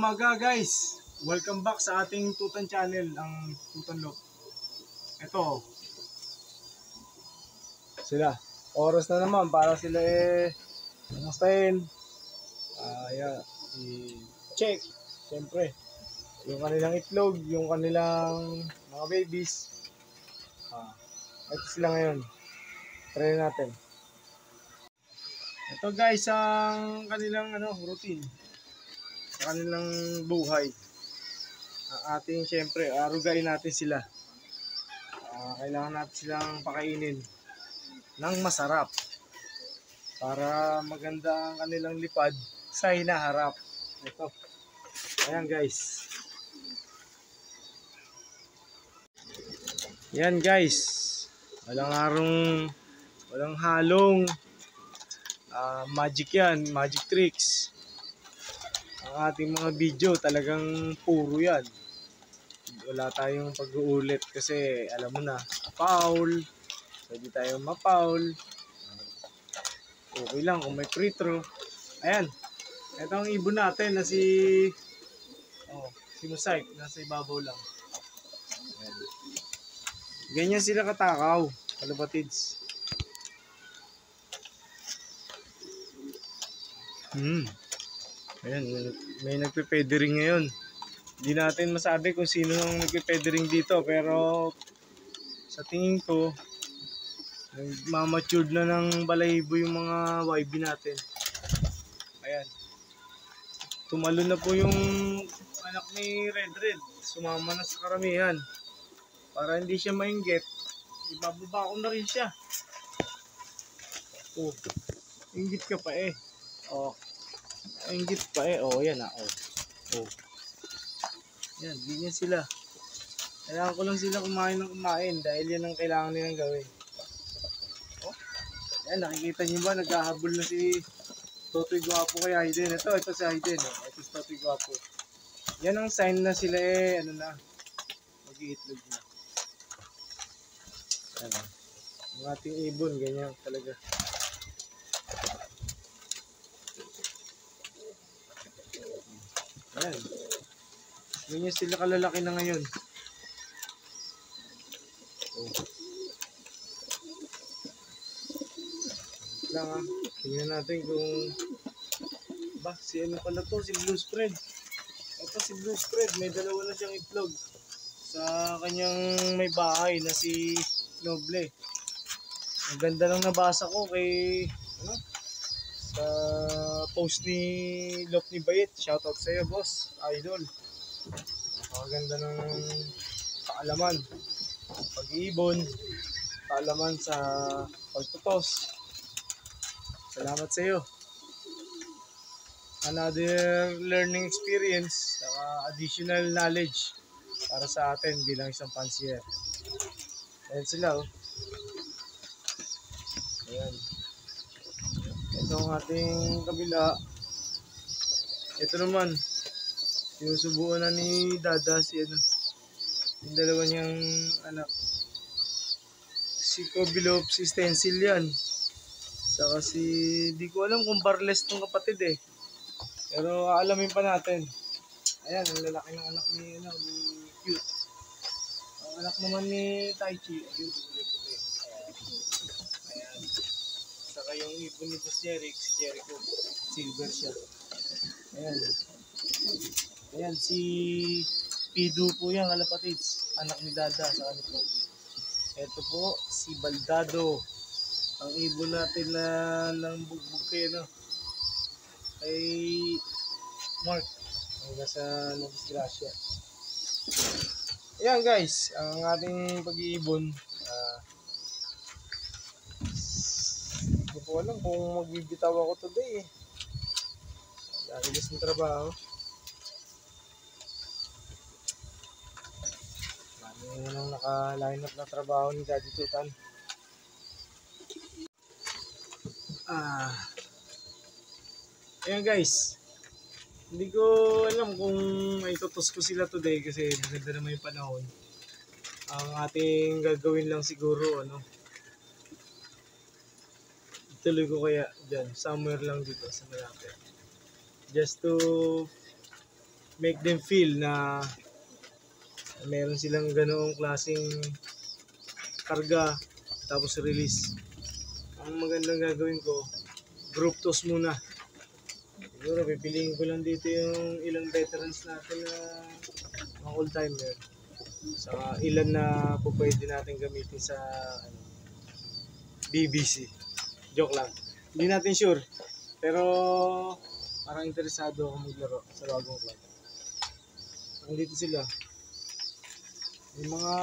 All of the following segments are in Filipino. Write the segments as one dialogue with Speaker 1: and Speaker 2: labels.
Speaker 1: umaga guys! Welcome back sa ating Tutan channel, ang Tutan Loop. Ito sila. Oras na naman para sila kumustahin. Ayan, i-check siyempre yung kanilang itlog, yung kanilang mga babies. Ito sila ngayon. Try natin. Ito guys ang kanilang routine, kanilang buhay. Ang ating siyempre arugain natin sila. Kailangan natin silang pakainin ng masarap para maganda ang kanilang lipad sa hinaharap. Ito. Ayan guys. Yan guys. Walang halong magic yan, magic tricks. Ang ating mga video talagang puro yan. Wala tayong pag-uulit kasi alam mo na, foul. Pwede tayong ma-foul. Okay lang kung may free throw. Ayan. Ito ang ibon natin na si Mosaic. Nasa ibabaw lang. Ayan. Ganyan sila katakaw, kalabatids. Ayan, may nagpe-feathering ngayon. Hindi natin masabi kung sino ang nagpe-feathering dito, pero sa tingin ko nagmamatured na ng balahibo yung mga YB natin. Ayan. Tumalo na po yung anak ni Red. Sumama na sa karamihan. Para hindi siya mainggit, ibababa ko na rin siya. Inggit ka pa eh. Inggit pa eh. Yan Yan, ganyan sila. Kailangan ko lang sila kumain ng kumain dahil yan ang kailangan nilang gawin. Yan, nakikita niyo ba? Naghahabol na si Totoy Guwapo kay Hayden. Ito si Hayden. Ito si Totoy Guwapo. Yan ang sign na sila mag-iitlog na. Ang ating ibon, ganyan talaga. Ayan. Ganyan sila kalalaki na ngayon. Tingnan natin kung si ano pala to, si Blue Spread. Ito si Blue Spread, may dalawa na siyang itlog sa kanyang may bahay na si Noble. Ang ganda lang nabasa ko kay sa post ni Lop ni Bayet. Shoutout sa iyo, boss, idol. Napakaganda ng kaalaman, pag-iibon, kaalaman sa pagtutos. Salamat sa iyo. Another learning experience, additional knowledge para sa atin bilang isang pansier. Ayan sila Ayan. Ito ang ating kabila. Ito naman, sinusubuan na ni Dada yung dalawa niyang anak. Si Kobilop, si Stencil yan. Saka di ko alam kung barless tong kapatid eh. Pero aalamin pa natin. Ayan, ang lalaki ng anak ni Cute. Ang anak naman ni Taichi, ayun, ayan. Saka yung ibon ni Boss Jeric, si Jericho, silver siya. Ayan. Ayan, si Pidu po yan, kalapatids. Anak ni Dada, saka ni Pogi. Ito po, si Baldado. Ang ibon natin na ng bugbog kay Mark. Ang nasa Disgrasya. Ayan guys, ang ating pag-iibon. Hindi ko alam kung magbibitaw ako today eh. Dahil ng trabaho. Marami nang naka-line up na trabaho ni Daddy Tutan. Ayan guys, hindi ko alam kung maitutos ko sila today kasi maganda naman yung panahon. Ang ating gagawin lang siguro ituloy ko kaya dyan, somewhere lang dito sa malapit, just to make them feel na meron silang ganoong klaseng karga tapos release. Ang magandang gagawin ko, group toss muna. Siguro pipiliin ko lang dito yung ilang veterans natin na mga old timer. Saka ilan na po pwede natin gamitin sa BBC. Joke lang. Hindi natin sure. Pero parang interesado ako maglaro sa bagong club. Nandito sila. May mga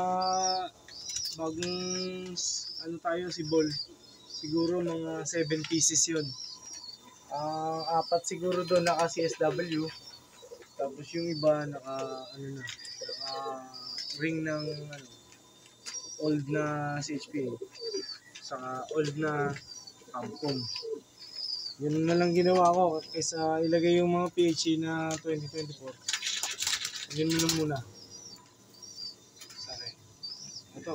Speaker 1: bagong tayo si ball. Siguro mga 7 pieces yun. Apat siguro doon naka CSW. Tapos yung iba naka ring ng old na CHP. Saka old na Campom. Yun na lang ginawa ko kaysa ilagay yung mga PHE na 2024. Yun na lang muna. Sorry. Ito.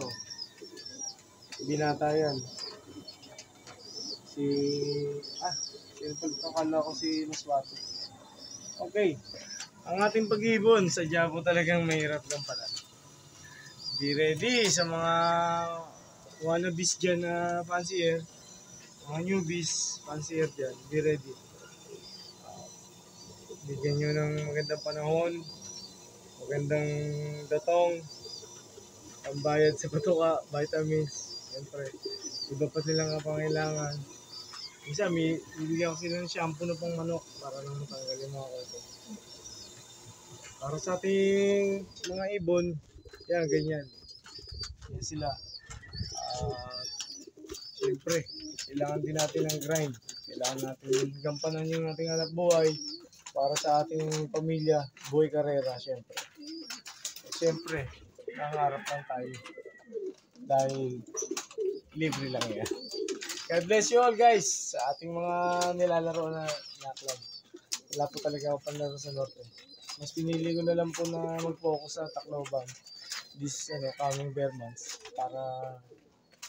Speaker 1: Binata yan. Akala ko si Maswato. Okay. Ang ating pag-ibon, sadya po talagang mahirap lang pala. Be ready sa mga wannabes dyan na fancier. Mga newbies, fancier dyan. Be ready. Bigyan nyo ng magandang panahon, magandang datong, pambayad sa patuka, vitamins, siyempre, iba pa silang kapangailangan. Minsan, bibigyan ko sila ng shampoo na pang manok para lang matanggal yung mga kuto. Para sa ating mga ibon, yan, ganyan. Yan sila. Siyempre, kailangan din natin ng grind. Kailangan natin gampanan yung ating anak buhay para sa ating pamilya, buhay karera, siyempre. Siyempre, nangarap lang tayo. Dahil libre lang yan. God bless you all guys sa ating mga nilalaro na club. Wala po talaga ako panlaro sa Norte. Mas pinili ko na lang po na mag-focus sa Tacloban this coming bare months para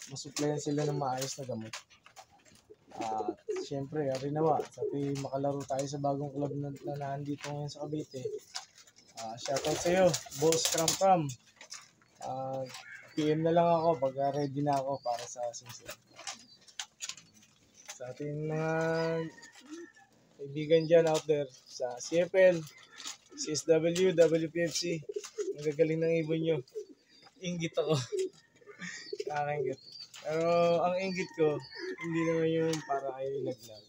Speaker 1: masuplayan sila ng maayos na gamot. Siyempre, arinawa, sabi makalaro tayo sa bagong club na nandito ngayon sa Cavite. Shoutout sa iyo, Boss Cram Cram. PM na lang ako pag ready na ako para sa susunod. Sa ating mga kaibigan dyan out there sa CFL, CSW, WPFC, ang gagaling ng ibon nyo. Inggit ako. Nakakaingit. Pero ang inggit ko, hindi naman yung para kayo ilaglag.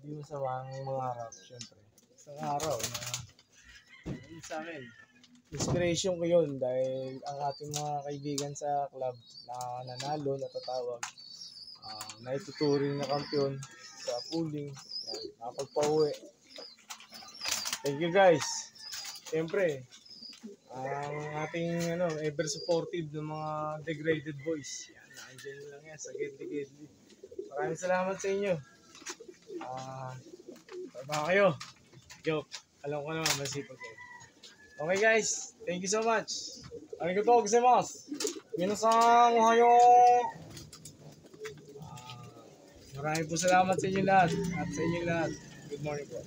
Speaker 1: Hindi masama ang mga harap, syempre. Isang araw na sa akin, inspiration ko yun dahil ang ating mga kaibigan sa club na nanalo, natatawag, naituturing na kampiyon sa pooling, nakapagpa-uwi. Thank you guys. Siyempre, ang ating ever supportive ng mga degraded boys. Yan, nandiyan lang yan sa Gedli. Maraming salamat sa inyo. Baba kayo. Joke. Alam ko naman, masipag kayo. Okay guys, thank you so much. Arigatou gozaimasu. Minasan, ohayo. Maraming po salamat sa inyo lahat at sa inyo lahat. Good morning po.